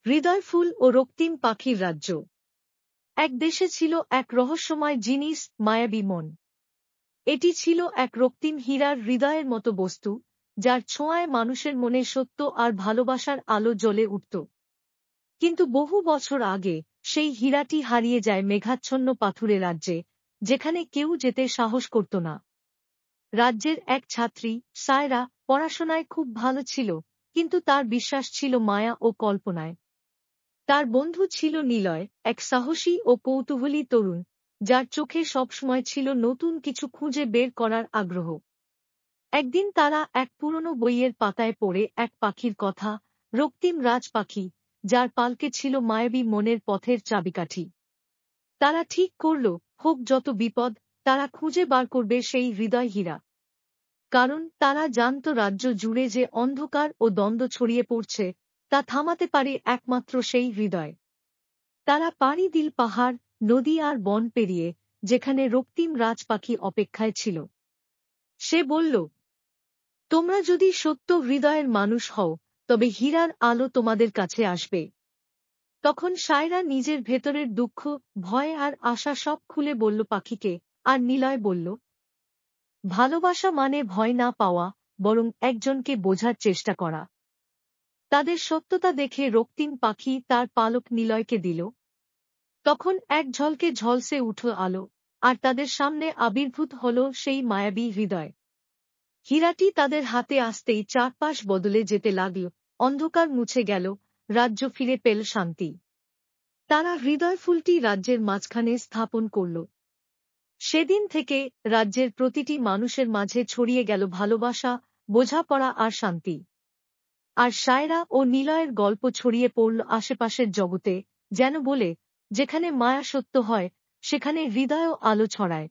হৃদয়ফুল ও রক্তিম পাখির রাজ্য। এক দেশে ছিল এক রহস্যময় জিনিস, মায়াবী মন। এটি ছিল এক রক্তিম হীরার হৃদয়ের মতো বস্তু, যার ছোঁয়ায় মানুষের মনে সত্য আর ভালোবাসার আলো জ্বলে উঠত। কিন্তু বহু বছর আগে সেই হীরাটি হারিয়ে যায় মেঘাচ্ছন্ন পাথুরে রাজ্যে, যেখানে কেউ যেতে সাহস করত না। রাজ্যের এক ছাত্রী, সায়রা, পড়াশোনায় খুব ভালো ছিল, কিন্তু তার বিশ্বাস ছিল মায়া ও কল্পনায়। তার বন্ধু ছিল নিলয়, এক সাহসী ও কৌতূহলী তরুণ, যার চোখে সবসময় ছিল নতুন কিছু খুঁজে বের করার আগ্রহ। একদিন তারা এক পুরনো বইয়ের পাতায় পড়ে এক পাখির কথা, রক্তিম রাজ পাখি, যার পালকে ছিল মায়াবী মনের পথের চাবিকাঠি। তারা ঠিক করল, হোক যত বিপদ, তারা খুঁজে বার করবে সেই হৃদয় হীরা। কারণ তারা জানত রাজ্য জুড়ে যে অন্ধকার ও দ্বন্দ্ব ছড়িয়ে পড়ছে, তা থামাতে পারে একমাত্র সেই হৃদয়। তারা পাড়ি দিল পাহাড়, নদী আর বন পেরিয়ে, যেখানে রক্তিম রাজ পাখি অপেক্ষায় ছিল। সে বলল, তোমরা যদি সত্য হৃদয়ের মানুষ হও, তবে হীরার আলো তোমাদের কাছে আসবে। তখন সায়রা নিজের ভেতরের দুঃখ, ভয় আর আশা সব খুলে বলল পাখিকে, আর নিলয় বলল, ভালোবাসা মানে ভয় না পাওয়া, বরং একজনকে বোঝার চেষ্টা করা। তাদের সত্যতা দেখে রক্তিম পাখি তার পালক নিলয়কে দিল। তখন এক ঝলকে ঝলসে উঠল আলো, আর তাদের সামনে আবির্ভূত হল সেই মায়াবী হৃদয়। হীরাটি তাদের হাতে আসতেই চারপাশ বদলে যেতে লাগল, অন্ধকার মুছে গেল, রাজ্য ফিরে পেল শান্তি। তারা হৃদয়ফুলটি রাজ্যের মাঝখানে স্থাপন করল। সেদিন থেকে রাজ্যের প্রতিটি মানুষের মাঝে ছড়িয়ে গেল ভালোবাসা, বোঝাপড়া আর শান্তি। আর সায়রা ও নিলয়ের গল্প ছড়িয়ে পড়ল আশেপাশের জগতে, যেন বলে, যেখানে মায়া সত্য হয়, সেখানে হৃদয়ও আলো ছড়ায়।